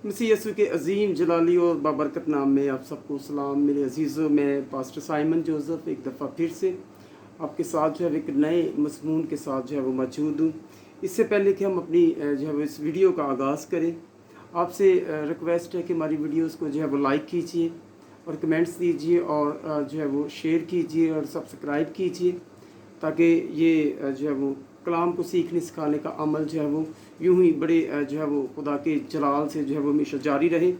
मसीह यसु के अजीम जलाली और बाबरकत नाम में आप सबको सलाम। मेरे अजीज़ों, मैं पास्टर साइमन जोसेफ एक दफ़ा फिर से आपके साथ जो है एक नए मज़मून के साथ जो है वो मौजूद हूँ। इससे पहले कि हम अपनी जो है वो इस वीडियो का आगाज़ करें, आपसे रिक्वेस्ट है कि हमारी वीडियोस को जो है वो लाइक कीजिए और कमेंट्स दीजिए और जो है वो शेयर कीजिए और सब्सक्राइब कीजिए, ताकि ये जो है वो कलाम को सीखने सिखाने का अमल जो है वो यूं ही बड़े जो है वो खुदा के जलाल से जो है वो हमेशा जारी रहे।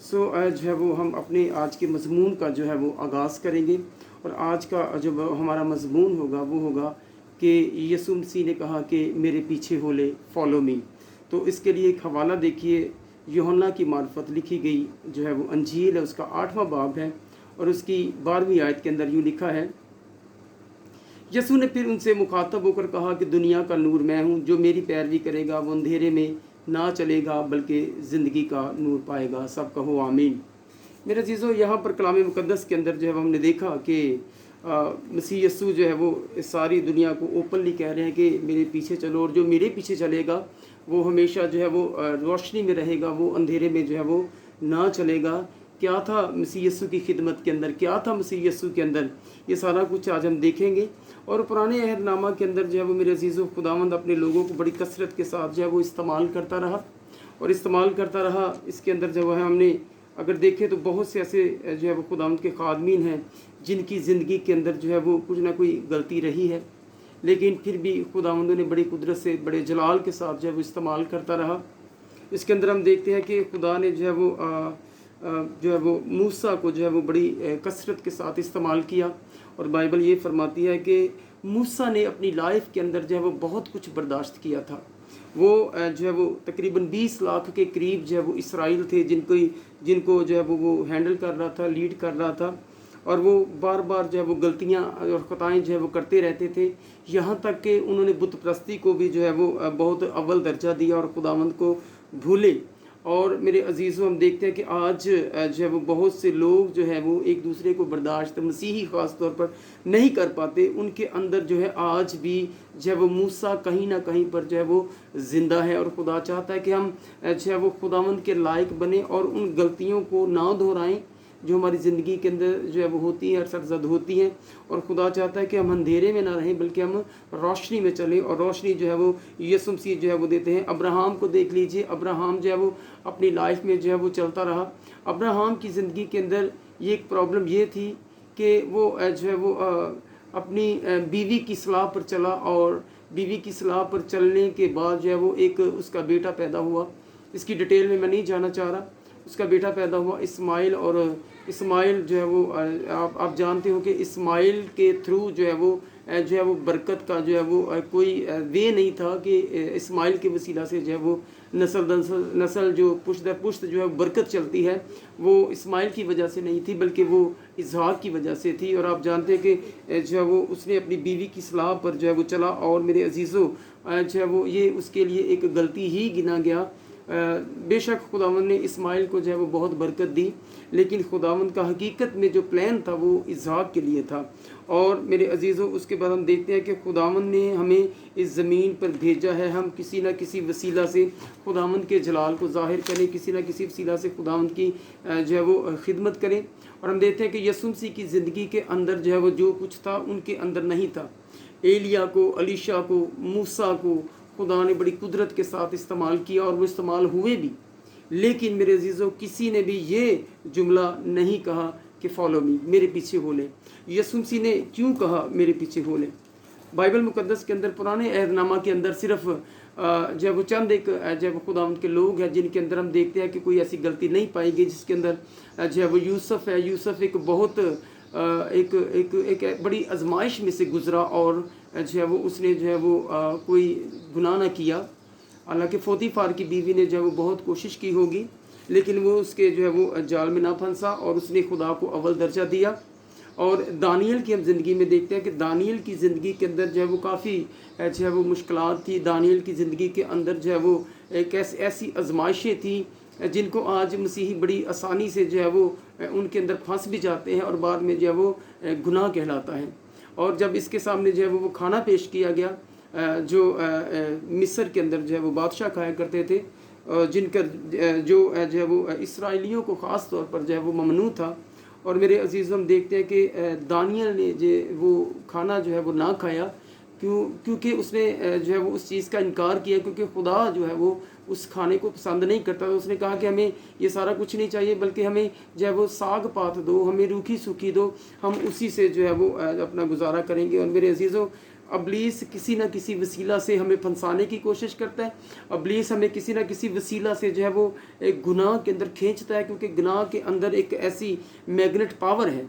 सो जो है वो हम अपने आज के मज़मून का जो है वो आगाज़ करेंगे। और आज का जो हमारा मज़मून होगा वो होगा कि यीशु मसीह ने कहा कि मेरे पीछे हो ले, फॉलो मी। तो इसके लिए एक हवाला देखिए, यूहन्ना की मार्फत लिखी गई जो है वो अंजील है, उसका 8वां बाब है और उसकी 12वीं आयत के अंदर यूँ लिखा है, यसू ने फिर उनसे मुखातब होकर कहा कि दुनिया का नूर मैं हूँ, जो मेरी पैरवी करेगा वो अंधेरे में ना चलेगा बल्कि ज़िंदगी का नूर पाएगा। सब कहो आमीन। मेरे चीज़ों, यहाँ पर कलाम मुक़द्दस के अंदर जो है हमने देखा कि मसीह यसू जो है वो इस सारी दुनिया को ओपनली कह रहे हैं कि मेरे पीछे चलो, और जो मेरे पीछे चलेगा वो हमेशा जो है वो रोशनी में रहेगा, वो अंधेरे में जो है वो ना चलेगा। क्या था मसीह यीशु की खिदमत के अंदर, क्या था मसीह यीशु के अंदर, ये सारा कुछ आज हम देखेंगे। और पुराने अहदनामा के अंदर जो है वो मेरे अजीज़ों, खुदावंद अपने लोगों को बड़ी कसरत के साथ जो है वो इस्तेमाल करता रहा और इस्तेमाल करता रहा। इसके अंदर जो है हमने अगर देखें तो बहुत से ऐसे जो है वो खुदावंद के खादमीन हैं जिनकी ज़िंदगी के अंदर जो है वो कुछ ना कोई गलती रही है, लेकिन फिर भी खुदावंद ने बड़ी कुदरत से बड़े जलाल के साथ जो है वो इस्तेमाल करता रहा। इसके अंदर हम देखते हैं कि खुदा ने जो है वो मूसा को जो है वो बड़ी कसरत के साथ इस्तेमाल किया। और बाइबल ये फरमाती है कि मूसा ने अपनी लाइफ के अंदर जो है वो बहुत कुछ बर्दाश्त किया था। वो जो है वो तकरीबन 20 लाख के करीब जो है वो इसराइल थे जिनको जो है वो हैंडल कर रहा था, लीड कर रहा था। और वो बार बार जो है वो गलतियाँ और ख़ताएँ जो है वो करते रहते थे, यहाँ तक कि उन्होंने बुत परस्ती को भी जो है वो बहुत अव्वल दर्जा दिया और खुदावंद को भूले। और मेरे अजीज़ों, हम देखते हैं कि आज जो है वो बहुत से लोग जो है वो एक दूसरे को बर्दाश्त मसीही ख़ास तौर पर नहीं कर पाते। उनके अंदर जो है आज भी जो है वो मूसा कहीं ना कहीं पर जो है वो ज़िंदा है। और खुदा चाहता है कि हम जो है वो खुदावंद के लायक बने और उन गलतियों को ना दोहराएं जो हमारी ज़िंदगी के अंदर जो है वो होती हैं, सरजद होती हैं। और खुदा चाहता है कि हम अंधेरे में ना रहें बल्कि हम रोशनी में चलें। और रोशनी जो है वो यीशु मसीह जो है वो देते हैं। अब्राहम को देख लीजिए, अब्राहम जो है वो अपनी लाइफ में जो है वो चलता रहा। अब्राहम की ज़िंदगी के अंदर ये एक प्रॉब्लम ये थी कि वो जो है वो अपनी बीवी की सलाह पर चला और बीवी की सलाह पर चलने के बाद जो है वो एक उसका बेटा पैदा हुआ। इसकी डिटेल में मैं नहीं जाना चाह रहा। उसका बेटा पैदा हुआ इस्माइल, और इस्माइल जो है वो आप जानते हो कि इस्माइल के थ्रू जो है वो बरकत का जो है वो कोई वे नहीं था कि इस्माइल के वसीला से जो है वो नस्ल जो पुश्त दर पुश्त जो है बरकत चलती है, वो इस्माइल की वजह से नहीं थी बल्कि वो इसहाक की वजह से थी। और आप जानते हैं कि जो है वो उसने अपनी बीवी की सलाह पर जो है वो चला। और मेरे अजीज़ों, जो है वो ये उसके लिए एक गलती ही गिना गया। बेशक खुदावंद ने इस्माइल को जो है वो बहुत बरकत दी, लेकिन खुदावंद का हकीकत में जो प्लान था वो इसहाक के लिए था। और मेरे अजीज़ों, उसके बाद हम देखते हैं कि खुदावंद ने हमें इस ज़मीन पर भेजा है, हम किसी न किसी वसीला से खुदावंद के जलाल को ज़ाहिर करें, किसी न किसी वसीला से खुदावंद की जो है वो खिदमत करें। और हम देखते हैं कि यीशु मसीह की ज़िंदगी के अंदर जो है वो जो कुछ था उनके अंदर नहीं था। एलिया को, अलीशा को, मूसा को खुदा ने बड़ी कुदरत के साथ इस्तेमाल किया और वो इस्तेमाल हुए भी। लेकिन मेरे अजीज़ों, किसी ने भी ये जुमला नहीं कहा कि फॉलो मी, मेरे पीछे हो ले। यीशु मसीह ने क्यों कहा मेरे पीछे हो ले? बाइबल मुकद्दस के अंदर, पुराने अहदनामा के अंदर सिर्फ जो है वो चंद एक जो है वो खुदावंद के लोग हैं जिनके अंदर हम देखते हैं कि कोई ऐसी गलती नहीं पाई गई। जिसके अंदर जो है वो यूसुफ है। यूसुफ एक बहुत एक एक एक बड़ी आजमाइश में से गुजरा और जो है वो उसने जो है वो कोई गुनाह ना किया। हालांकि फोतीफार की बीवी ने जो है वो बहुत कोशिश की होगी, लेकिन वो उसके जो है वो जाल में ना फंसा और उसने खुदा को अव्वल दर्जा दिया। और दानियल की हम ज़िंदगी में देखते हैं कि दानियल की ज़िंदगी के अंदर जो है वो काफ़ी जो है वो मुश्किलात थी। दानियल की ज़िंदगी के अंदर जो है वो एक ऐसी आजमाइशें थी जिनको आज मसीही बड़ी आसानी से जो है वो उनके अंदर फंस भी जाते हैं और बाद में जो है वो गुनाह कहलाता है। और जब इसके सामने जो है वो खाना पेश किया गया जो मिस्र के अंदर जो है वो बादशाह खाया करते थे, जिनका जो है वो इसराइलियों को ख़ास तौर पर जो है वो ममनू था। और मेरे अजीज़ हम देखते हैं कि दानियल ने जो वो खाना जो है वो ना खाया, क्योंकि उसने जो है वो उस चीज़ का इनकार किया, क्योंकि खुदा जो है वो उस खाने को पसंद नहीं करता। तो उसने कहा कि हमें ये सारा कुछ नहीं चाहिए, बल्कि हमें जो है वो साग पात दो, हमें रूखी सूखी दो, हम उसी से जो है वो अपना गुजारा करेंगे। और मेरे अजीज़ों, अबलीस किसी न किसी वसीला से हमें फंसाने की कोशिश करता है। अबलीस हमें किसी न किसी वसीला से जो है वो एक गुनाह के अंदर खींचता है, क्योंकि गुनाह के अंदर एक ऐसी मैग्नेट पावर है।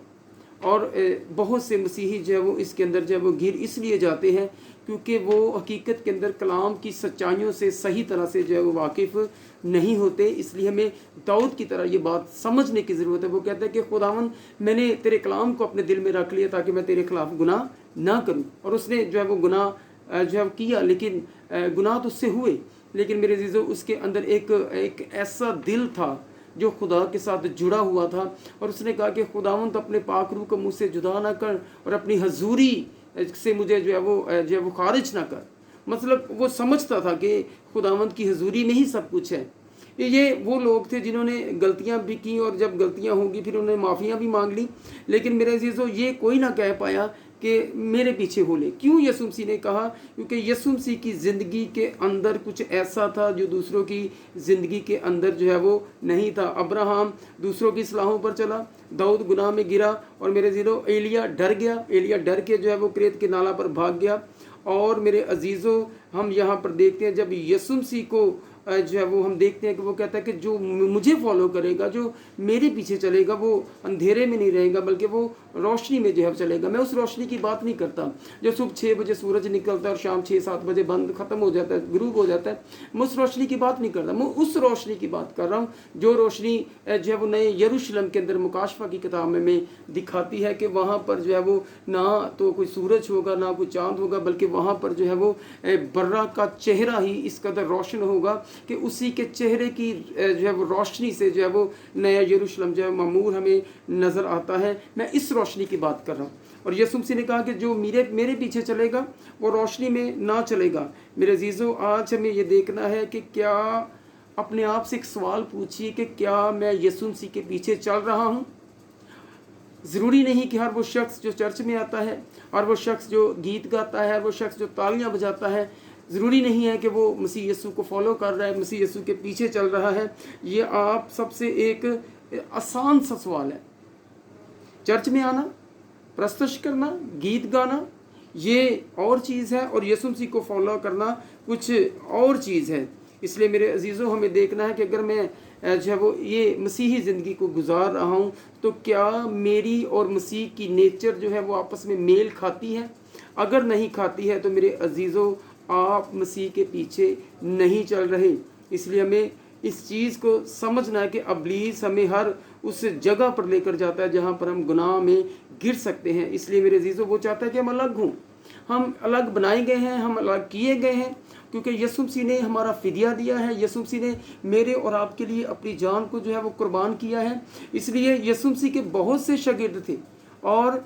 और बहुत से मसीही जो है वो इसके अंदर जो है वो घिर इसलिए जाते हैं क्योंकि वो हकीकत के अंदर कलाम की सच्चाइयों से सही तरह से जो है वो वाकिफ़ नहीं होते। इसलिए हमें दाऊद की तरह ये बात समझने की ज़रूरत है। वो कहता है कि खुदावन, मैंने तेरे कलाम को अपने दिल में रख लिया ताकि मैं तेरे खिलाफ गुनाह ना करूं। और उसने जो है वो गुनाह जो है किया, लेकिन गुनाह तो उससे हुए, लेकिन मेरे अज़ीज़ों उसके अंदर एक ऐसा दिल था जो खुदा के साथ जुड़ा हुआ था। और उसने कहा कि खुदावन तो अपने पाक रूह को मुझसे जुदा ना कर और अपनी हजूरी से मुझे जो है वो खारिज ना कर। मतलब वो समझता था कि खुदावंत की हजूरी में ही सब कुछ है। ये वो लोग थे जिन्होंने गलतियां भी की, और जब गलतियां होंगी फिर उन्होंने माफ़ियां भी मांग ली। लेकिन मेरे अजीज़ों, ये कोई ना कह पाया कि मेरे पीछे हो ले। क्यों यीशु मसीह ने कहा? क्योंकि यीशु मसीह की ज़िंदगी के अंदर कुछ ऐसा था जो दूसरों की ज़िंदगी के अंदर जो है वो नहीं था। अब्राहम दूसरों की सलाहों पर चला, दाऊद गुनाह में गिरा, और मेरे ज़ीरो एलिया डर गया। एलिया डर के जो है वो क्रेत के नाला पर भाग गया। और मेरे अजीज़ों, हम यहाँ पर देखते हैं जब यीशु मसीह को जो है वो हम देखते हैं कि वो कहता है कि जो मुझे फॉलो करेगा, जो मेरे पीछे चलेगा, वो अंधेरे में नहीं रहेगा बल्कि वो रोशनी में जो है चलेगा। मैं उस रोशनी की बात नहीं करता जो सुबह 6 बजे सूरज निकलता है और शाम 6-7 बजे बंद खत्म हो जाता है, ग्रूब हो जाता है। मैं उस रोशनी की बात नहीं करता, मैं उस रोशनी की बात कर रहा हूँ जो रोशनी जो है वो नए यरूशलेम के अंदर मुकाशफा की किताब में दिखाती है कि वहाँ पर जो है वो ना तो कोई सूरज होगा ना कोई चाँद होगा, बल्कि वहाँ पर जो है वो बर्रा का चेहरा ही इस कदर रोशन होगा कि उसी के चेहरे की जो है वो रोशनी से जो है वो नया यरूशलेम जो है मामूर हमें नज़र आता है। मैं इस रोशनी की बात कर रहा हूँ। और यीशु मसीह ने कहा कि जो मेरे पीछे चलेगा वो रोशनी में ना चलेगा। मेरे अजीज़ों, आज हमें ये देखना है कि क्या, अपने आप से एक सवाल पूछिए कि क्या मैं यीशु मसीह के पीछे चल रहा हूँ? ज़रूरी नहीं कि हर वो शख्स जो चर्च में आता है, हर वो शख्स जो गीत गाता है, हर वो शख्स जो तालियां बजाता है, ज़रूरी नहीं है कि वो मसीह यीशु को फॉलो कर रहा है, मसीह यीशु के पीछे चल रहा है। ये आप सबसे एक आसान सा सवाल है। चर्च में आना, प्रस्तुत करना, गीत गाना, ये और चीज़ है, और यीशु मसीह को फॉलो करना कुछ और चीज़ है। इसलिए मेरे अजीज़ों, हमें देखना है कि अगर मैं जो है वो ये मसीही ज़िंदगी को गुजार रहा हूँ तो क्या मेरी और मसीह की नेचर जो है वो आपस में मेल खाती है? अगर नहीं खाती है तो मेरे अजीज़ों, आप मसीह के पीछे नहीं चल रहे। इसलिए हमें इस चीज़ को समझना है कि अबलीस हमें हर उस जगह पर लेकर जाता है जहाँ पर हम गुनाह में गिर सकते हैं। इसलिए मेरे अजीज़ों, वो चाहता है कि हम अलग हों। हम अलग बनाए गए हैं, हम अलग किए गए हैं, क्योंकि यीशु मसीह ने हमारा फिदिया दिया है। यीशु मसीह ने मेरे और आपके लिए अपनी जान को जो है वो कुर्बान किया है। इसलिए यीशु मसीह के बहुत से शागिर्द थे, और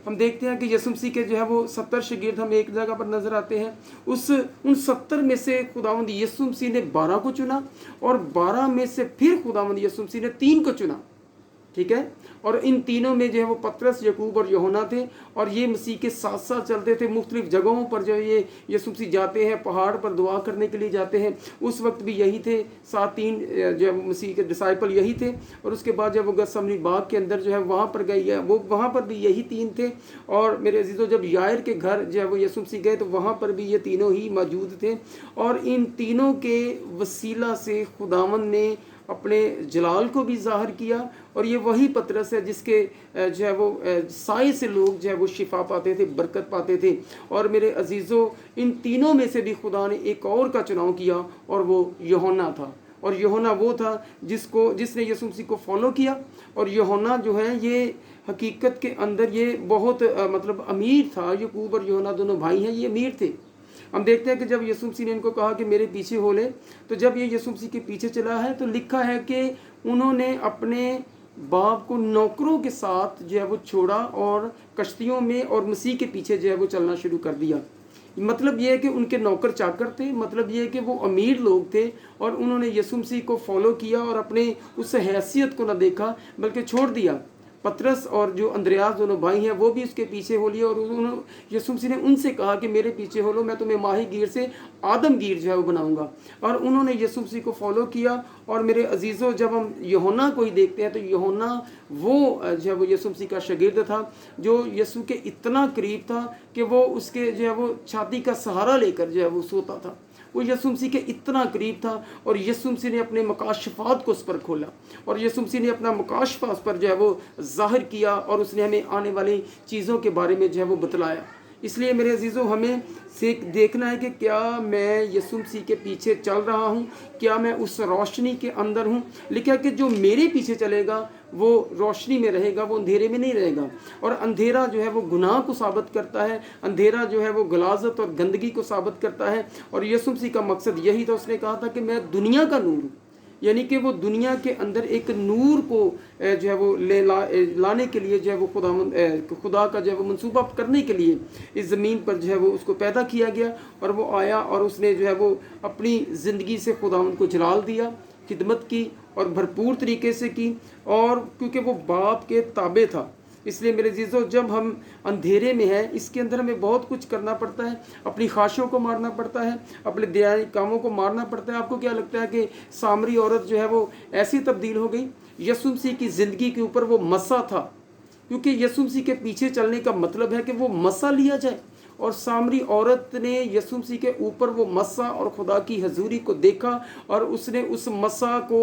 हम देखते हैं कि यीशु मसीह के जो है वो 70 शागिर्द हम एक जगह पर नजर आते हैं। उन 70 में से खुदावंद यीशु मसीह ने 12 को चुना, और 12 में से फिर खुदावंद यीशु मसीह ने 3 को चुना। ठीक है, और इन तीनों में जो है वो पतरस, याकूब और यूहन्ना थे, और ये मसीह के साथ साथ चलते थे। मुख्तलिफ जगहों पर जो ये यीशु मसीह जाते हैं, पहाड़ पर दुआ करने के लिए जाते हैं, उस वक्त भी यही थे। 7 जो है मसीह के डिसाइपल यही थे। और उसके बाद जब वो गतसमनी बाग के अंदर जो है वहाँ पर गए, वो वहाँ पर भी यही 3 थे। और मेरे अजीज़ों, जब यायर के घर जो है वो यीशु मसीह गए तो वहाँ पर भी ये तीनों ही मौजूद थे। और इन तीनों के वसीला से खुदावन ने अपने जलाल को भी ज़ाहिर किया। और ये वही पतरस है जिसके जो है वो साए से लोग जो है वो शिफा पाते थे, बरकत पाते थे। और मेरे अजीज़ों, इन तीनों में से भी खुदा ने एक और का चुनाव किया, और वो यूहन्ना था। और यूहन्ना वो था जिसने यीशु मसीह को फॉलो किया। और यूहन्ना जो है ये हकीकत के अंदर ये बहुत मतलब अमीर था। याकूब और यूहन्ना दोनों भाई हैं, ये अमीर थे। हम देखते हैं कि जब यीशु मसीह ने इनको कहा कि मेरे पीछे हो ले, तो जब ये यीशु मसीह के पीछे चला है तो लिखा है कि उन्होंने अपने बाप को नौकरों के साथ जो है वो छोड़ा और कश्तियों में और मसीह के पीछे जो है वो चलना शुरू कर दिया। मतलब ये है कि उनके नौकर चाकर थे, मतलब ये है कि वो अमीर लोग थे और उन्होंने यीशु मसीह को फॉलो किया और अपने उस हैसियत को न देखा बल्कि छोड़ दिया। पतरस और जो अंद्रयास दोनों भाई हैं वो भी उसके पीछे हो लिए और उन्होंने यीशु मसीह ने उनसे कहा कि मेरे पीछे हो लो, मैं तुम्हें माहीगीर से आदमगीर जो है वो बनाऊंगा। और उन्होंने यीशु मसीह को फॉलो किया। और मेरे अजीज़ों, जब हम यूहन्ना को ही देखते हैं तो यूहन्ना वो जो है वो यीशु मसीह का शागिर्द था, जो यीशु के इतना करीब था कि वो उसके जो है वो छाती का सहारा लेकर जो है वो सोता था। वो यीशु मसीह के इतना करीब था और यीशु मसीह ने अपने मकाशफात को उस पर खोला और यीशु मसीह ने अपना मकाशफा उस पर जो है वो जाहिर किया और उसने हमें आने वाली चीज़ों के बारे में जो है वो बतलाया। इसलिए मेरे अजीज़ों, हमें देखना है कि क्या मैं यीशु मसीह के पीछे चल रहा हूँ, क्या मैं उस रोशनी के अंदर हूँ। लिखा कि जो मेरे पीछे चलेगा वो रोशनी में रहेगा, वो अंधेरे में नहीं रहेगा। और अंधेरा जो है वो गुनाह को साबित करता है, अंधेरा जो है वो गलाजत और गंदगी को साबित करता है। और यीशु मसीह का मकसद यही था, उसने कहा था कि मैं दुनिया का नूर हूँ, यानी कि वो दुनिया के अंदर एक नूर को जो है वो लाने के लिए जो है वो खुदा का जो है वो मंसूबा करने के लिए इस ज़मीन पर जो है वो उसको पैदा किया गया। और वो आया और उसने जो है वो अपनी ज़िंदगी से खुदावंद को जलाल दिया, खिदमत की और भरपूर तरीके से की। और क्योंकि वो बाप के ताबे था, इसलिए मेरे अजीज़ों, जब हम अंधेरे में हैं, इसके अंदर हमें बहुत कुछ करना पड़ता है, अपनी ख्वाहिशों को मारना पड़ता है, अपने दयानी कामों को मारना पड़ता है। आपको क्या लगता है कि सामरी औरत जो है वो ऐसी तब्दील हो गई? यीशु मसीह की ज़िंदगी के ऊपर वो मसा था, क्योंकि यीशु मसीह के पीछे चलने का मतलब है कि वो मसा लिया जाए। और सामरी औरत ने यीशु मसीह के ऊपर वो मसा और खुदा की हजूरी को देखा और उसने उस मसा को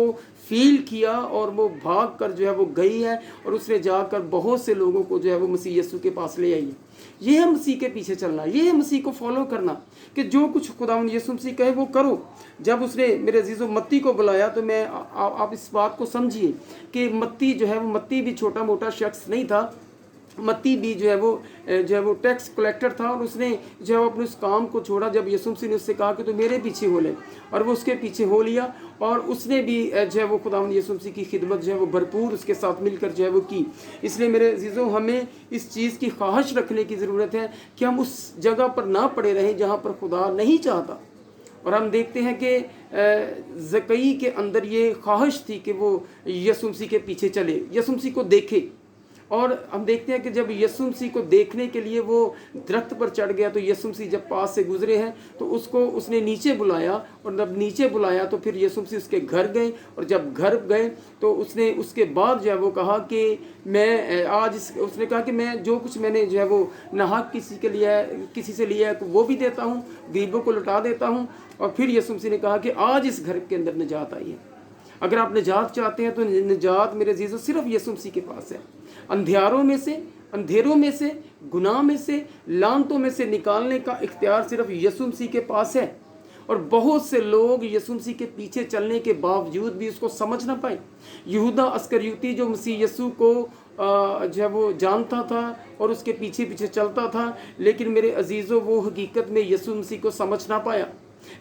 फील किया और वो भाग कर जो है वो गई है और उसने जाकर बहुत से लोगों को जो है वो मसीह यीशु के पास ले आई है। ये है मसीह के पीछे चलना, ये है मसीह को फॉलो करना कि जो कुछ खुदावंद यीशु मसीह कहे वो करो। जब उसने मेरे अजीज़ों मत्ती को बुलाया तो मैं आप इस बात को समझिए कि मत्ती जो है वो मत्ती भी छोटा मोटा शख्स नहीं था। मत्ती भी जो है वो टैक्स कलेक्टर था और उसने जो है अपने उस काम को छोड़ा जब यीशु मसीह ने उससे कहा कि तू मेरे पीछे हो ले, और वो उसके पीछे हो लिया। और उसने भी जो है वो खुदावंद यीशु मसीह की खिदमत जो है वो भरपूर उसके साथ मिलकर जो है वो की। इसलिए मेरे अजीज़ों, हमें इस चीज़ की ख्वाहिश रखने की ज़रूरत है कि हम उस जगह पर ना पड़े रहें जहाँ पर खुदा नहीं चाहता। और हम देखते हैं कि ज़कई के अंदर ये ख्वाहिश थी कि वो यीशु मसीह के पीछे चले, यीशु मसीह को देखे। और हम देखते हैं कि जब यीशु मसीह को देखने के लिए वो दरख्त पर चढ़ गया तो यीशु मसीह जब पास से गुजरे हैं तो उसको उसने नीचे बुलाया, और जब नीचे बुलाया तो फिर यीशु मसीह उसके घर गए। और जब घर गए तो उसने उसके बाद जो है वो कहा कि मैं उसने कहा कि मैं जो कुछ मैंने जो है वो नाहक किसी से लिया है तो वो भी देता हूँ, गरीबों को लौटा देता हूँ। और फिर यीशु मसीह ने कहा कि आज इस घर के अंदर निजात आई है। अगर आप निजात चाहते हैं तो निजात मेरे अजीज़ों सिर्फ यीशु मसीह के पास है। अंधेरों में से गुनाह में से लानतों में से निकालने का इख्तियार सिर्फ यीशु मसीह के पास है। और बहुत से लोग यीशु मसीह के पीछे चलने के बावजूद भी उसको समझ ना पाए। यहूदा अस्करियोती जो मसीह यीशु को जो है वो जानता था और उसके पीछे पीछे चलता था, लेकिन मेरे अजीज़ों वो हकीकत में यीशु मसीह को समझ ना पाया।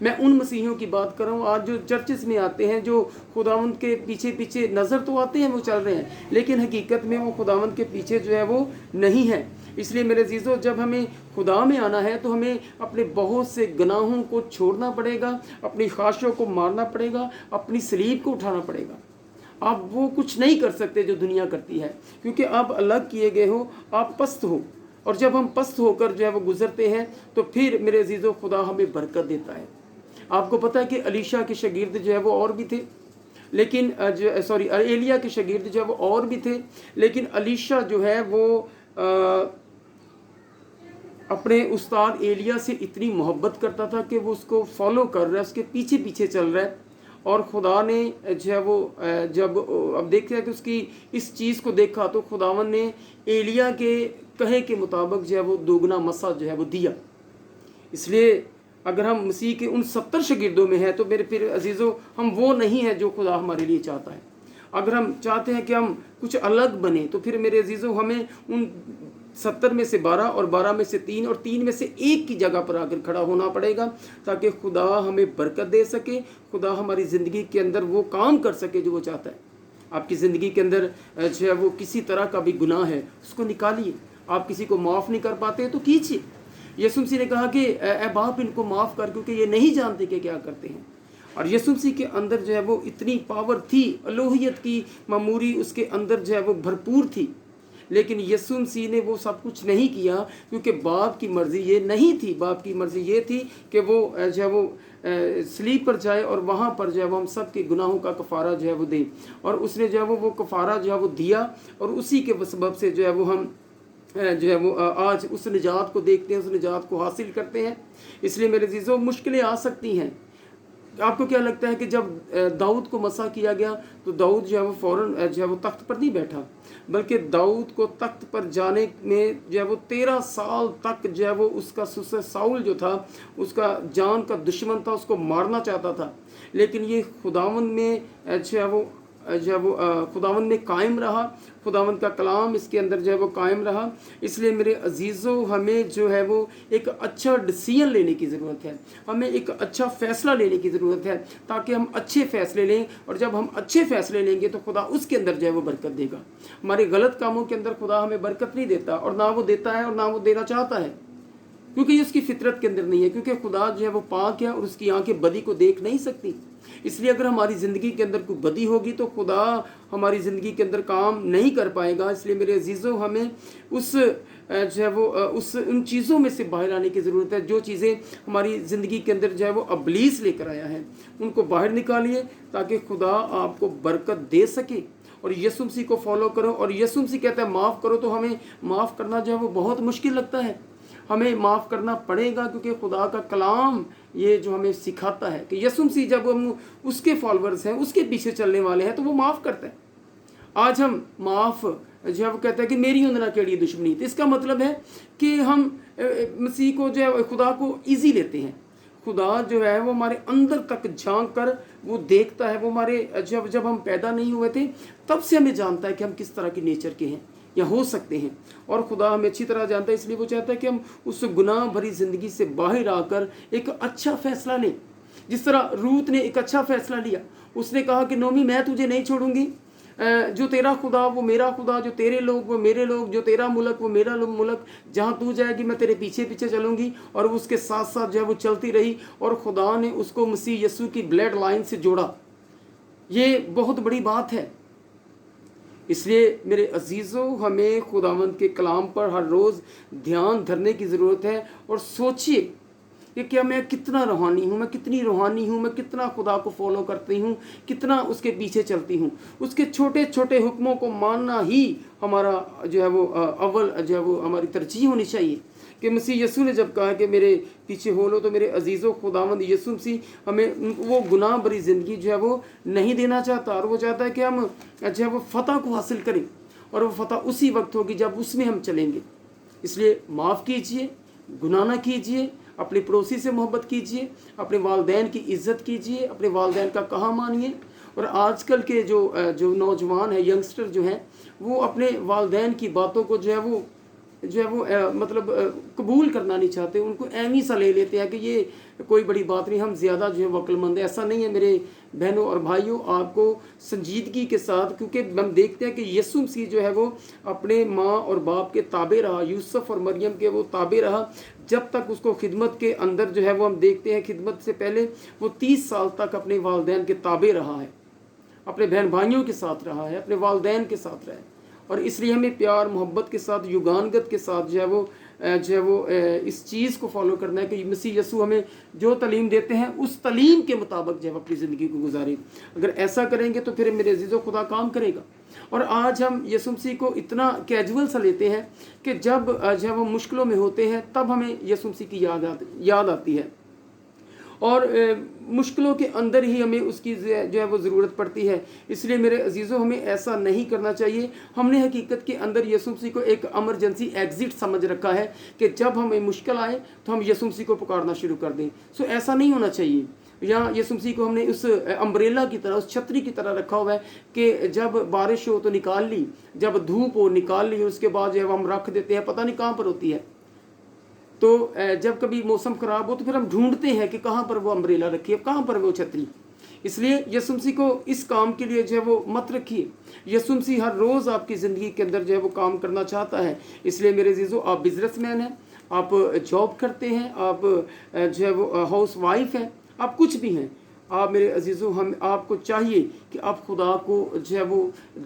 मैं उन मसीहियों की बात कर रहा हूँ आज जो चर्चिस में आते हैं, जो खुदावंद के पीछे पीछे नज़र तो आते हैं वो चल रहे हैं, लेकिन हकीकत में वो खुदावंद के पीछे जो है वो नहीं है। इसलिए मेरे अजीज़ों, जब हमें खुदा में आना है तो हमें अपने बहुत से गुनाहों को छोड़ना पड़ेगा, अपनी ख्वाहिशों को मारना पड़ेगा, अपनी सलीब को उठाना पड़ेगा। आप वो कुछ नहीं कर सकते जो दुनिया करती है, क्योंकि आप अलग किए गए हो, आप पस्त हो। और जब हम पस्त होकर जो है वो गुजरते हैं तो फिर मेरे अजीज़ों खुदा हमें बरकत देता है। आपको पता है कि अलीशा के शागिर्द जो है वो और भी थे, लेकिन एलिया के शागिर्द जो है वो और भी थे, लेकिन अलीशा जो है वो अपने उस्ताद एलिया से इतनी मोहब्बत करता था कि वो उसको फॉलो कर रहा है, उसके पीछे पीछे चल रहा है। और खुदा ने जो है वो जब अब देखते हैं कि उसकी इस चीज़ को देखा तो खुदावन ने एलिया के कहे के मुताबिक जो है वो दोगुना मसा जो है वो दिया। इसलिए अगर हम मसीह के उन 70 शागिर्दों में हैं तो मेरे फिर अजीज़ों, हम वो नहीं हैं जो खुदा हमारे लिए चाहता है। अगर हम चाहते हैं कि हम कुछ अलग बने तो फिर मेरे अजीज़ों हमें उन 70 में से 12 और 12 में से 3 और 3 में से 1 की जगह पर आकर खड़ा होना पड़ेगा, ताकि खुदा हमें बरकत दे सके, खुदा हमारी ज़िंदगी के अंदर वो काम कर सके जो वो चाहता है। आपकी ज़िंदगी के अंदर जो है वो किसी तरह का भी गुनाह है उसको निकालिए। आप किसी को माफ़ नहीं कर पाते तो कीजिए। यीशु मसीह ने कहा कि ए बाप इनको माफ़ कर, क्योंकि ये नहीं जानते कि क्या करते हैं। और यीशु मसीह के अंदर जो है वो इतनी पावर थी, अलोहियत की मामूरी उसके अंदर जो है वो भरपूर थी, लेकिन यीशु मसीह ने वो सब कुछ नहीं किया, क्योंकि बाप की मर्ज़ी ये नहीं थी। बाप की मर्ज़ी ये थी कि वो जो है वो सलीब पर जाए और वहाँ पर जो है वो हम सब के गुनाहों का कफ़ारा जो है वो दे, और उसने जो है वो कफ़ारा जो है वो दिया, और उसी के सबब से जो है वो हम जो है वो आज उस निजात को देखते हैं, उस निजात को हासिल करते हैं। इसलिए मेरे अज़ीज़ों, मुश्किलें आ सकती हैं। आपको क्या लगता है कि जब दाऊद को मसा किया गया तो दाऊद जो है वो फ़ौरन जो है वो तख्त पर नहीं बैठा, बल्कि दाऊद को तख्त पर जाने में जो है वो 13 साल तक जो है वो उसका सुसर साउल जो था, उसका जान का दुश्मन था, उसको मारना चाहता था, लेकिन ये खुदावंद में जो है वो खुदावंद में कायम रहा। खुदावंद का कलाम इसके अंदर जो है वो कायम रहा। इसलिए मेरे अजीज़ों, हमें जो है वो एक अच्छा डिसीजन लेने की ज़रूरत है, हमें एक अच्छा फ़ैसला लेने की ज़रूरत है, ताकि हम अच्छे फ़ैसले लें। और जब हम अच्छे फ़ैसले लेंगे तो खुदा उसके अंदर जो है वो बरकत देगा। हमारे गलत कामों के अंदर खुदा हमें बरकत नहीं देता, और ना वो देता है और ना वो देना चाहता है, क्योंकि ये उसकी फितरत के अंदर नहीं है। क्योंकि खुदा जो है वो पाक है और उसकी आंखें बदी को देख नहीं सकती। इसलिए अगर हमारी ज़िंदगी के अंदर कोई बदी होगी तो खुदा हमारी ज़िंदगी के अंदर काम नहीं कर पाएगा। इसलिए मेरे अजीज़ों, हमें उस जो है वो उन चीज़ों में से बाहर आने की ज़रूरत है, जो चीज़ें हमारी ज़िंदगी के अंदर जो है वो अबलीस लेकर आया है, उनको बाहर निकालिए, ताकि खुदा आपको बरकत दे सके। और यीशु मसीह को फॉलो करो। और यीशु मसीह कहता है माफ़ करो, तो हमें माफ़ करना जो है वो बहुत मुश्किल लगता है। हमें माफ़ करना पड़ेगा, क्योंकि खुदा का कलाम ये जो हमें सिखाता है कि यीशु मसीह जब हम उसके फॉलोअर्स हैं, उसके पीछे चलने वाले हैं, तो वो माफ़ करता है। आज हम माफ़ जो है वो कहता है कि मेरी उंदना केड़ी दुश्मनी, तो इसका मतलब है कि हम मसीह को जो है खुदा को ईजी लेते हैं। खुदा जो है वो हमारे अंदर तक झांक कर वो देखता है। वो हमारे जब हम पैदा नहीं हुए थे तब से हमें जानता है कि हम किस तरह के नेचर के हैं या हो सकते हैं, और खुदा हमें अच्छी तरह जानता है। इसलिए वो चाहता है कि हम उस गुनाह भरी ज़िंदगी से बाहर आकर एक अच्छा फ़ैसला लें। जिस तरह रूत ने एक अच्छा फ़ैसला लिया, उसने कहा कि नोमी, मैं तुझे नहीं छोड़ूंगी, जो तेरा खुदा वो मेरा खुदा, जो तेरे लोग वो मेरे लोग, जो तेरा मुल्क वो मेरा मुल्क, जहाँ तू जाएगी मैं तेरे पीछे पीछे चलूँगी। और उसके साथ साथ जो है वो चलती रही, और खुदा ने उसको मसीह यीशु की ब्लड लाइन से जोड़ा। ये बहुत बड़ी बात है। इसलिए मेरे अजीज़ों, हमें खुदावंद के कलाम पर हर रोज़ ध्यान धरने की ज़रूरत है। और सोचिए कि क्या मैं कितना रूहानी हूँ, मैं कितनी रूहानी हूँ, मैं कितना खुदा को फॉलो करती हूँ, कितना उसके पीछे चलती हूँ। उसके छोटे छोटे हुक्मों को मानना ही हमारा जो है वो अव्वल जो है वो हमारी तरजीह होनी चाहिए। कि मसीह यीशु ने जब कहा कि मेरे पीछे हो लो, तो मेरे अजीज़ों, खुदावंद यीशु मसीह हमें वो गुनाह भरी ज़िंदगी जो है वो नहीं देना चाहता, और वो चाहता है कि हम जो है वो फ़तह को हासिल करें, और वो फ़तह उसी वक्त होगी जब उसमें हम चलेंगे। इसलिए माफ़ कीजिए, गुनाह ना कीजिए, अपने पड़ोसी से मोहब्बत कीजिए, अपने वालदैन की इज़्ज़त कीजिए, अपने वालदैन का कहा मानिए। और आजकल के जो नौजवान हैं, यंगस्टर जो हैं, वो अपने वालदैन की बातों को जो है वो मतलब कबूल करना नहीं चाहते। उनको ऐवी सा ले लेते हैं कि ये कोई बड़ी बात नहीं, हम ज़्यादा जो है वक्लमंद है। ऐसा नहीं है मेरे बहनों और भाइयों, आपको संजीदगी के साथ, क्योंकि हम देखते हैं कि यीशु मसीह जो है वो अपने माँ और बाप के ताबे रहा, यूसुफ और मरियम के वो ताबे रहा, जब तक उसको खिदमत के अंदर जो है वो हम देखते हैं खिदमत से पहले वो 30 साल तक अपने वालदैन के ताबे रहा है, अपने बहन भाइयों के साथ रहा है, अपने वालदैन के साथ रहा है। और इसलिए हमें प्यार मोहब्बत के साथ, युगानगत के साथ जो है वो इस चीज़ को फॉलो करना है कि मसीह यीशु हमें जो तालीम देते हैं उस तालीम के मुताबिक जो है अपनी ज़िंदगी को गुजारें। अगर ऐसा करेंगे तो फिर मेरे अजीज़ों खुदा काम करेगा। और आज हम यीशु मसीह को इतना कैजुअल सा लेते हैं कि जब जो है वो मुश्किलों में होते हैं तब हमें यीशु मसीह की याद आती है, और मुश्किलों के अंदर ही हमें उसकी जो है वो ज़रूरत पड़ती है। इसलिए मेरे अजीज़ों, हमें ऐसा नहीं करना चाहिए। हमने हकीकत के अंदर यीशु मसीह को एक इमरजेंसी एग्ज़िट समझ रखा है कि जब हमें मुश्किल आए तो हम यीशु मसीह को पुकारना शुरू कर दें। सो ऐसा नहीं होना चाहिए। या यीशु मसीह को हमने उस अम्ब्रेला की तरह, उस छतरी की तरह रखा हुआ है कि जब बारिश हो तो निकाल ली, जब धूप हो निकाल ली, उसके बाद जो है हम रख देते हैं, पता नहीं कहाँ पर होती है। तो जब कभी मौसम ख़राब हो तो फिर हम ढूंढते हैं कि कहाँ पर वो अम्ब्रेला रखी है, कहाँ पर वो छतरी। इसलिए यीशु मसीह को इस काम के लिए जो है वो मत रखिए। यीशु मसीह हर रोज़ आपकी ज़िंदगी के अंदर जो है वो काम करना चाहता है। इसलिए मेरे अजीज़ों, आप बिजनेसमैन हैं, आप जॉब करते हैं, आप जो है वो हाउस वाइफ हैं, आप कुछ भी हैं, आप मेरे अजीज़ों, हम आपको चाहिए कि आप खुदा को जो है वो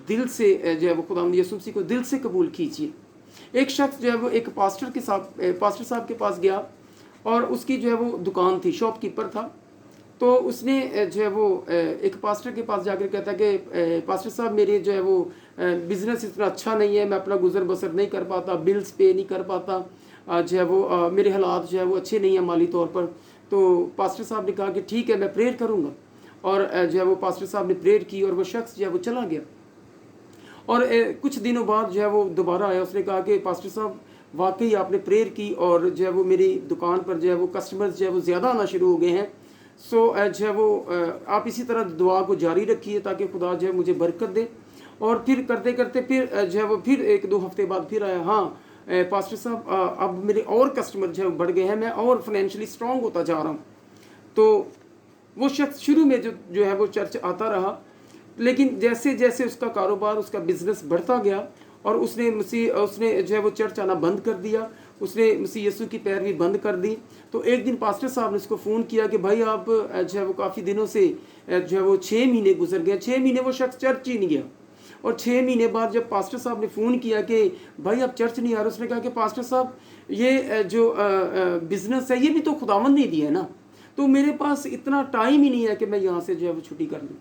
दिल से जो है वो खुदा यीशु मसीह को दिल से कबूल कीजिए। एक शख्स जो है वो एक पास्टर साहब के पास गया और उसकी जो है वो दुकान थी, शॉपकीपर था। तो उसने जो है वो एक पास्टर के पास जाकर कहता कि पास्टर साहब मेरे जो है वो बिज़नेस इतना अच्छा नहीं है, मैं अपना गुजर बसर नहीं कर पाता, बिल्स पे नहीं कर पाता, जो है वो मेरे हालात जो है वो अच्छे नहीं हैं माली तौर पर। तो पास्टर साहब ने कहा कि ठीक है, मैं प्रेयर करूँगा। और जो है वो पास्टर साहब ने प्रेयर की और वो शख्स जो है वो चला गया। और कुछ दिनों बाद जो है वो दोबारा आया, उसने कहा कि पास्टर साहब वाकई आपने प्रेयर की और जो है वो मेरी दुकान पर जो है वो कस्टमर्स जो है वो ज़्यादा आना शुरू हो गए हैं। सो जो है वो आप इसी तरह दुआ को जारी रखिए ताकि खुदा जो है मुझे बरकत दे। और फिर करते करते फिर जो है वो फिर 1-2 हफ्ते बाद फिर आया, हाँ पास्टर साहब अब मेरे और कस्टमर जो है बढ़ गए हैं, मैं और फाइनेंशियली स्ट्रांग होता जा रहा हूँ। तो वो शख्स शुरू में जो है वो चर्च आता रहा, लेकिन जैसे जैसे उसका कारोबार, उसका बिजनेस बढ़ता गया और उसने जो है वो चर्च आना बंद कर दिया, उसने मसीह यीशु की पैरवी बंद कर दी। तो एक दिन पास्टर साहब ने उसको फ़ोन किया कि भाई आप जो है वो काफ़ी दिनों से जो है वो 6 महीने गुजर गए, 6 महीने वो शख्स चर्च ही नहीं गया। और 6 महीने बाद जब पास्टर साहब ने फ़ोन किया कि भाई आप चर्च नहीं आ रहे, उसने कहा कि पास्टर साहब ये जो बिज़नेस है ये भी तो खुदावंद ने दिया है ना, तो मेरे पास इतना टाइम ही नहीं है कि मैं यहाँ से जो है वो छुट्टी कर लूँ,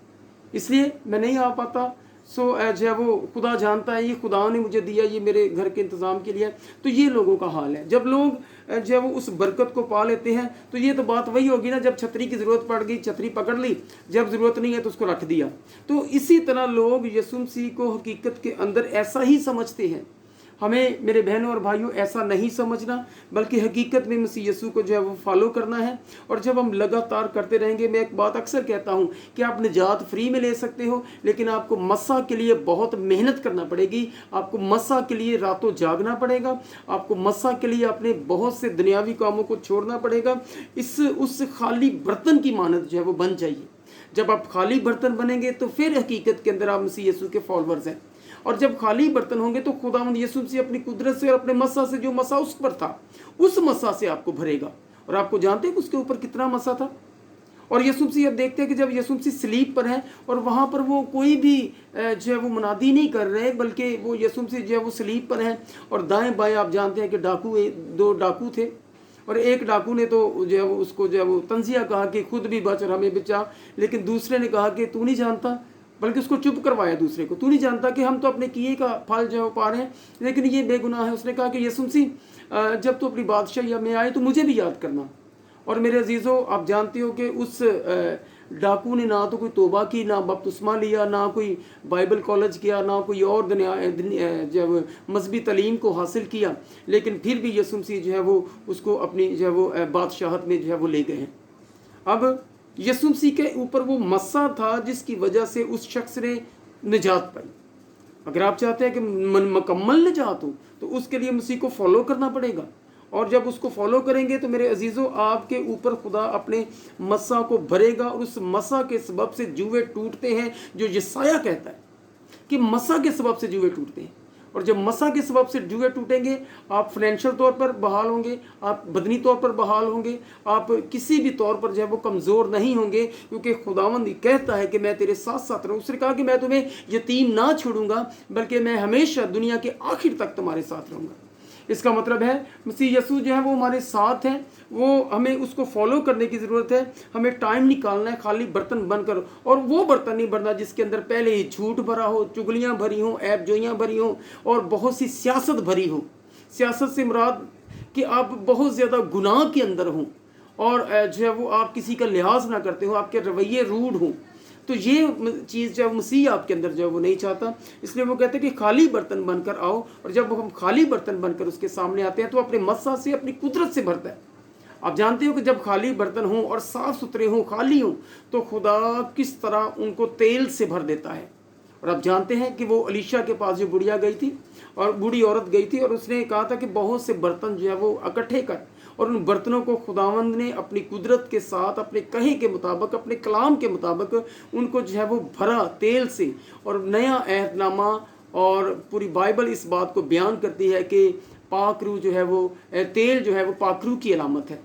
इसलिए मैं नहीं आ पाता। सो जो है वो खुदा जानता है, ये खुदा ने मुझे दिया, ये मेरे घर के इंतज़ाम के लिए। तो ये लोगों का हाल है। जब लोग जो है वो उस बरकत को पा लेते हैं तो ये तो बात वही होगी ना, जब छतरी की ज़रूरत पड़ गई छतरी पकड़ ली, जब ज़रूरत नहीं है तो उसको रख दिया। तो इसी तरह लोग यीशु मसीह को हकीकत के अंदर ऐसा ही समझते हैं। हमें मेरे बहनों और भाइयों ऐसा नहीं समझना, बल्कि हकीकत में मसीह यीशु को जो है वो फॉलो करना है। और जब हम लगातार करते रहेंगे, मैं एक बात अक्सर कहता हूँ कि आप निजात फ्री में ले सकते हो, लेकिन आपको मसा के लिए बहुत मेहनत करना पड़ेगी, आपको मसा के लिए रातों जागना पड़ेगा, आपको मसा के लिए अपने बहुत से दुनियावी कामों को छोड़ना पड़ेगा। उस खाली बर्तन की मानद जो है वो बन जाइए। जब आप खाली बर्तन बनेंगे तो फिर हकीकत के अंदर आप मसीह यीशु के फॉलोअर्स हैं। और जब खाली बर्तन होंगे तो खुदावंद यीशु मसीह अपनी कुदरत से और अपने मसा से, जो मसा उस पर था, उस मसा से आपको भरेगा। और आपको जानते हैं कि उसके ऊपर कितना मसा था। और यीशु मसीह अब देखते हैं कि जब यीशु मसीह स्लीप पर है और वहाँ पर वो कोई भी जो है वो मुनादी नहीं कर रहे, बल्कि वो यीशु मसीह जो है वो स्लीप पर है और दाएं बाएं आप जानते हैं कि 2 डाकू थे। और एक डाकू ने तो जो है वो उसको जो है वो तंजिया कहा कि खुद भी बच और हमें बचा, लेकिन दूसरे ने कहा कि तू नहीं जानता, बल्कि उसको चुप करवाया दूसरे को, तू नहीं जानता कि हम तो अपने किए का फल जो है पा रहे हैं, लेकिन ये बेगुनाह है। उसने कहा कि यीशु मसीह जब तो अपनी बादशाह में आए तो मुझे भी याद करना। और मेरे अजीज़ों, आप जानते हो कि उस डाकू ने ना तो कोई तोबा की, ना बपतिस्मा लिया, ना कोई बाइबल कॉलेज किया, ना कोई और जब मजहबी तालीम को हासिल किया, लेकिन फिर भी यीशु मसीह जो है वो उसको अपनी जो है वो बादशाहत में जो है वो ले गए हैं। अब यीशु मसीह के ऊपर वो मस्सा था जिसकी वजह से उस शख्स ने निजात पाई। अगर आप चाहते हैं कि मुकम्मल निजात हो तो उसके लिए मसीह को फॉलो करना पड़ेगा। और जब उसको फॉलो करेंगे तो मेरे अजीज़ों, आपके ऊपर खुदा अपने मस्सा को भरेगा। और उस मस्सा के सबब से जुए टूटते हैं, जो यसाया कहता है कि मस्सा के सबब से जुए टूटते हैं। और जब मसा के सबब से जुए टूटेंगे, आप फाइनेंशियल तौर पर बहाल होंगे, आप बदनी तौर पर बहाल होंगे, आप किसी भी तौर पर जो है वो कमज़ोर नहीं होंगे, क्योंकि खुदावंद कहता है कि मैं तेरे साथ साथ रहूँ। उसने कहा कि मैं तुम्हें यतीम ना छोड़ूंगा, बल्कि मैं हमेशा दुनिया के आखिर तक तुम्हारे साथ रहूँगा। इसका मतलब है मसीह यीशु जो है वो हमारे साथ हैं, वो हमें उसको फॉलो करने की ज़रूरत है। हमें टाइम निकालना है खाली बर्तन बनकर, और वो बर्तन नहीं बनना जिसके अंदर पहले ही झूठ भरा हो, चुगलियाँ भरी हों, ऐब जोइयाँ भरी हों और बहुत सी सियासत भरी हो। सियासत से मुराद कि आप बहुत ज़्यादा गुनाह के अंदर हों और जो है वो आप किसी का लिहाज ना करते हो, आपके रवैये रूढ़ हों। तो ये चीज़ जब मसीह आपके अंदर जो है वो नहीं चाहता, इसलिए वो कहते हैं कि खाली बर्तन बनकर आओ। और जब हम खाली बर्तन बनकर उसके सामने आते हैं तो अपने मस्सा से, अपनी कुदरत से भरता है। आप जानते हो कि जब खाली बर्तन हों और साफ़ सुथरे हों, खाली हों, तो खुदा किस तरह उनको तेल से भर देता है। और आप जानते हैं कि वो अलीशा के पास जो बुढ़िया गई थी और बूढ़ी औरत गई थी, और उसने कहा था कि बहुत से बर्तन जो है वो इकट्ठे कर, और उन बर्तनों को खुदावंद ने अपनी कुदरत के साथ, अपने कहे के मुताबिक, अपने कलाम के मुताबिक उनको जो है वो भरा तेल से। और नया अहदनामा और पूरी बाइबल इस बात को बयान करती है कि पाक रूह जो है वो तेल जो है वो पाक रूह की अलामत है।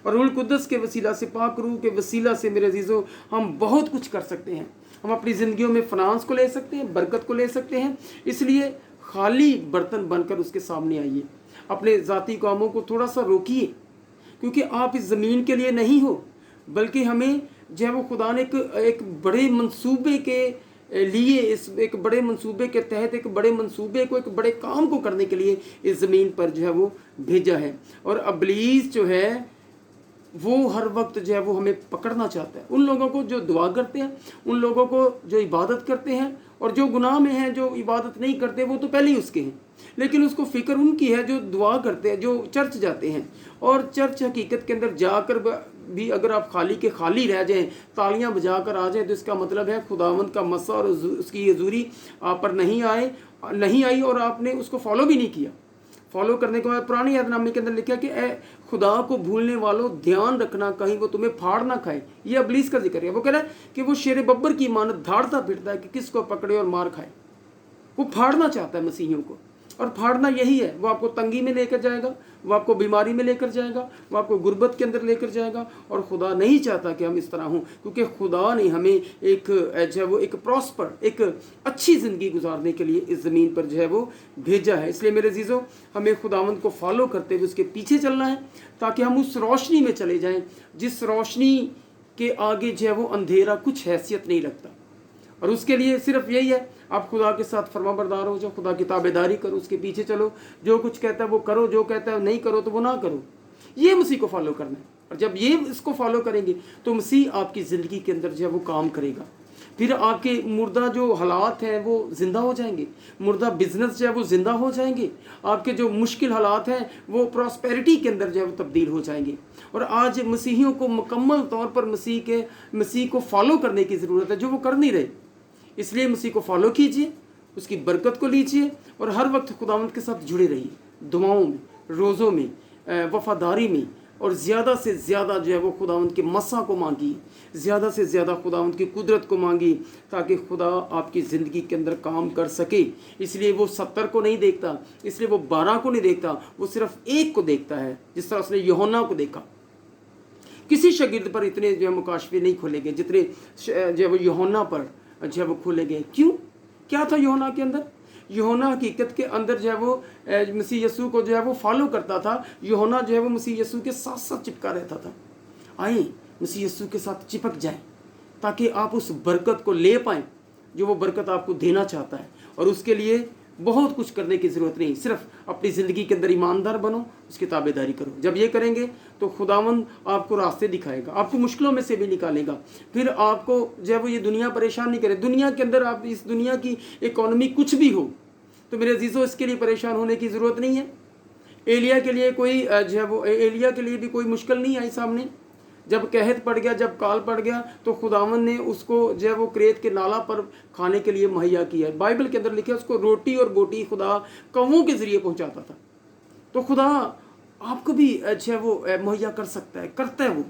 और रूह कुद्दस के वसीला से, पाक रूह के वसीला से मेरे अजीज़ों, हम बहुत कुछ कर सकते हैं। हम अपनी ज़िंदगियों में फ़नांस को ले सकते हैं, बरकत को ले सकते हैं। इसलिए खाली बर्तन बनकर उसके सामने आइए, अपने ज़ाती कामों को थोड़ा सा रोकिए, क्योंकि आप इस ज़मीन के लिए नहीं हो, बल्कि हमें जो है वो खुदा ने एक बड़े मंसूबे के लिए, इस एक बड़े मंसूबे के तहत, एक बड़े मंसूबे को, एक बड़े काम को करने के लिए इस ज़मीन पर जो है वो भेजा है। और इब्लीस जो है वो हर वक्त जो है वो हमें पकड़ना चाहता है। उन लोगों को जो दुआ करते हैं, उन लोगों को जो इबादत करते हैं, और जो गुनाह में हैं, जो इबादत नहीं करते, वो तो पहले ही उसके हैं। लेकिन उसको फ़िक्र उनकी है जो दुआ करते हैं, जो चर्च जाते हैं। और चर्च हकीकत के अंदर जाकर भी अगर आप खाली के खाली रह जाएं, तालियां बजा कर आ जाएं, तो इसका मतलब है खुदावंद का मस्सा और उसकी हजूरी आप पर नहीं आई, और आपने उसको फॉलो भी नहीं किया। फॉलो करने के बाद पुरानी यादनामे के अंदर लिखा कि ए खुदा को भूलने वालों, ध्यान रखना कहीं वो तुम्हें फाड़ ना खाए। ये इब्लीस का जिक्र है। वो कह रहा है कि वो शेर बब्बर की मानत धाड़ता फिरता है कि किसको पकड़े और मार खाए। वो फाड़ना चाहता है मसीहियों को, और फाड़ना यही है। वो आपको तंगी में लेकर जाएगा, वो आपको बीमारी में लेकर जाएगा, वो आपको गुर्बत के अंदर लेकर जाएगा। और खुदा नहीं चाहता कि हम इस तरह हों, क्योंकि खुदा ने हमें एक जो है वो एक प्रॉस्पर, एक अच्छी ज़िंदगी गुजारने के लिए इस ज़मीन पर जो है वो भेजा है। इसलिए मेरे अजीज़ों, हमें खुदावंद को फॉलो करते हुए उसके पीछे चलना है, ताकि हम उस रोशनी में चले जाएं जिस रोशनी के आगे जो है वो अंधेरा कुछ हैसियत नहीं रखता। और उसके लिए सिर्फ यही है, आप खुदा के साथ फरमाबरदार हो जाओ, खुदा की ताबेदारी करो, उसके पीछे चलो, जो कुछ कहता है वो करो, जो कहता है नहीं करो तो वो ना करो। ये मसीह को फॉलो करना है। और जब ये इसको फॉलो करेंगे तो मसीह आपकी ज़िंदगी के अंदर जो है वो काम करेगा। फिर आपके मुर्दा जो हालात हैं वो ज़िंदा हो जाएंगे, मुर्दा बिजनेस जो है वो ज़िंदा हो जाएंगे, आपके जो मुश्किल हालात हैं वो प्रॉस्पेरिटी के अंदर जो है वो तब्दील हो जाएंगे। और आज मसीहियों को मुकम्मल तौर पर मसीह को फॉलो करने की ज़रूरत है, जो वो कर नहीं रहे। इसलिए मसीह को फॉलो कीजिए, उसकी बरकत को लीजिए, और हर वक्त खुदावंद के साथ जुड़े रहिए, दुआओं में, रोज़ों में, वफादारी में, और ज़्यादा से ज़्यादा जो है वो खुदावंद के मस्सा को मांगिए, ज़्यादा से ज़्यादा खुदावंद की कुदरत को मांगिए, ताकि खुदा आपकी ज़िंदगी के अंदर काम कर सके। इसलिए वो 70 को नहीं देखता, इसलिए वो 12 को नहीं देखता, वो सिर्फ एक को देखता है, जिस तरह उसने यूहन्ना को देखा। किसी शागिर्द पर इतने जो है मुकाशफे नहीं खोले गए जितने जो है वो यूहन्ना पर जो है वो खोले गए। क्यों? क्या था यूहन्ना के अंदर? यूहन्ना हकीकत के अंदर जो है वो मसीह यीशु को जो है वो फॉलो करता था। यूहन्ना जो है वो मसीह यीशु के साथ साथ चिपका रहता था। आइए मसीह यीशु के साथ चिपक जाएं, ताकि आप उस बरकत को ले पाएँ जो वो बरकत आपको देना चाहता है। और उसके लिए बहुत कुछ करने की ज़रूरत नहीं, सिर्फ अपनी ज़िंदगी के अंदर ईमानदार बनो, उसकी ताबेदारी करो। जब ये करेंगे तो खुदावंद आपको रास्ते दिखाएगा, आपको मुश्किलों में से भी निकालेगा। फिर आपको जो है वो ये दुनिया परेशान नहीं करे। दुनिया के अंदर आप, इस दुनिया की इकॉनमी कुछ भी हो, तो मेरे अजीज़ों इसके लिए परेशान होने की ज़रूरत नहीं है। एलिया के लिए कोई जो है वो, एलिया के लिए भी कोई मुश्किल नहीं आई सामने। जब कहत पड़ गया, जब काल पड़ गया, तो खुदावन ने उसको जो है वो क्रेत के नाला पर खाने के लिए मुहैया किया। बाइबल के अंदर लिखा है उसको रोटी और बोटी खुदा कौवों के ज़रिए पहुंचाता था। तो खुदा आपको भी जो है वो मुहैया कर सकता है, करता है वो।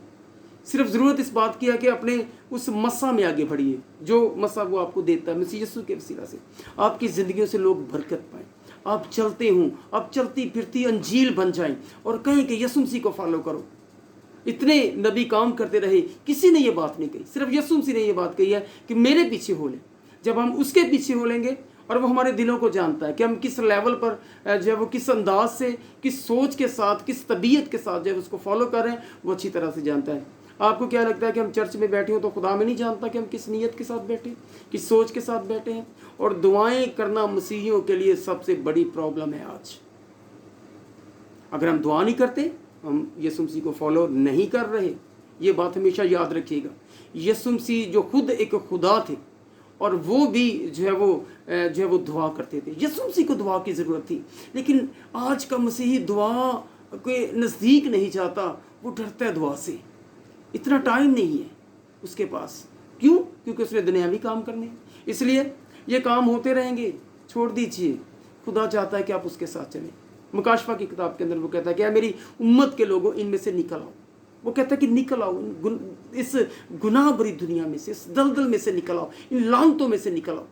सिर्फ ज़रूरत इस बात की है कि अपने उस मस्सा में आगे बढ़िए, जो मस्सा वो आपको देता है मसीह यीशु के वसीला से। आपकी ज़िंदगियों से लोग बरकत पाएँ, आप चलते हों, आप चलती फिरती अंजील बन जाएं, और कहें कि यीशु मसीह को फॉलो करो। इतने नबी काम करते रहे, किसी ने ये बात नहीं कही, सिर्फ यीशु मसीह ने ये बात कही है कि मेरे पीछे हो ले। जब हम उसके पीछे हो लेंगे, और वो हमारे दिलों को जानता है कि हम किस लेवल पर जो है वो, किस अंदाज से, किस सोच के साथ, किस तबीयत के साथ जो है उसको फॉलो कर रहे हैं, वो अच्छी तरह से जानता है। आपको क्या लगता है कि हम चर्च में बैठे हो तो खुदा में नहीं जानता कि हम किस नीयत के साथ बैठे, किस सोच के साथ बैठे हैं? और दुआएं करना मसीहियों के लिए सबसे बड़ी प्रॉब्लम है आज। अगर हम दुआ नहीं करते, हम यीशु मसीह को फॉलो नहीं कर रहे। ये बात हमेशा याद रखिएगा। यीशु मसीह जो खुद एक खुदा थे, और वो भी जो है वो दुआ करते थे। यीशु मसीह को दुआ की ज़रूरत थी, लेकिन आज का मसीही दुआ के नज़दीक नहीं जाता, वो डरता है दुआ से। इतना टाइम नहीं है उसके पास। क्यों? क्योंकि उसने दुनियावी काम करने हैं। इसलिए ये काम होते रहेंगे, छोड़ दीजिए। खुदा चाहता है कि आप उसके साथ चलें। मुकाशफा की किताब के अंदर वो कहता है कि मेरी उम्मत के लोगों, इनमें से निकल आओ। वो कहता है कि निकल आओ इस गुनाह भरी दुनिया में से, इस दलदल में से निकल आओ, इन लानतों में से निकल आओ।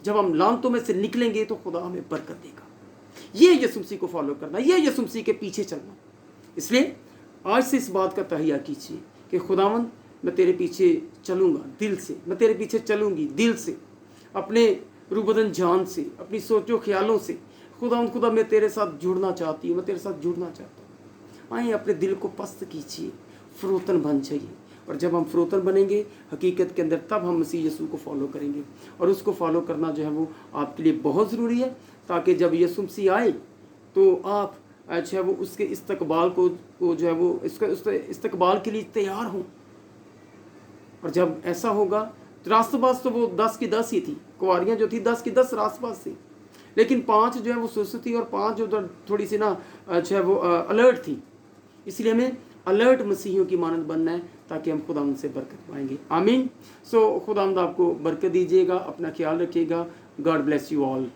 जब हम लानतों में से निकलेंगे तो खुदा हमें बरकत देगा। ये यीशु मसीह को फॉलो करना, ये यीशु मसीह के पीछे चलना। इसलिए आज से इस बात का तहिया कीजिए कि खुदावंद मैं तेरे पीछे चलूँगा दिल से, मैं तेरे पीछे चलूँगी दिल से, अपने रूबदन जान से, अपनी सोचों ख्यालों से। खुदा मैं तेरे साथ जुड़ना चाहती हूँ, मैं तेरे साथ जुड़ना चाहता हूँ। आइए अपने दिल को पस्त कीजिए, फरोतन बन जाइए। और जब हम फरोतन बनेंगे हकीकत के अंदर, तब हम मसीह यीशु को फॉलो करेंगे। और उसको फॉलो करना जो है वो आपके लिए बहुत ज़रूरी है, ताकि जब यीशु मसीह आए तो आप जो है वो उसके इस्तकबाल को जो है वो उसके इस्तकबाल के लिए तैयार हों। और जब ऐसा होगा तो रास्तबाज तो वो 10 की 10 ही थी, कुंवारियाँ जो थी 10 की 10 रास्तबाज थी, लेकिन 5 जो है वो सुस्त थी और 5 जो थोड़ी सी ना जो है वो अलर्ट थी। इसलिए हमें अलर्ट मसीहियों की मानद बनना है, ताकि हम खुदावंद से बरकत पाएंगे। आमीन। सो खुदावंद आपको बरकत दीजिएगा, अपना ख्याल रखिएगा। God bless you all.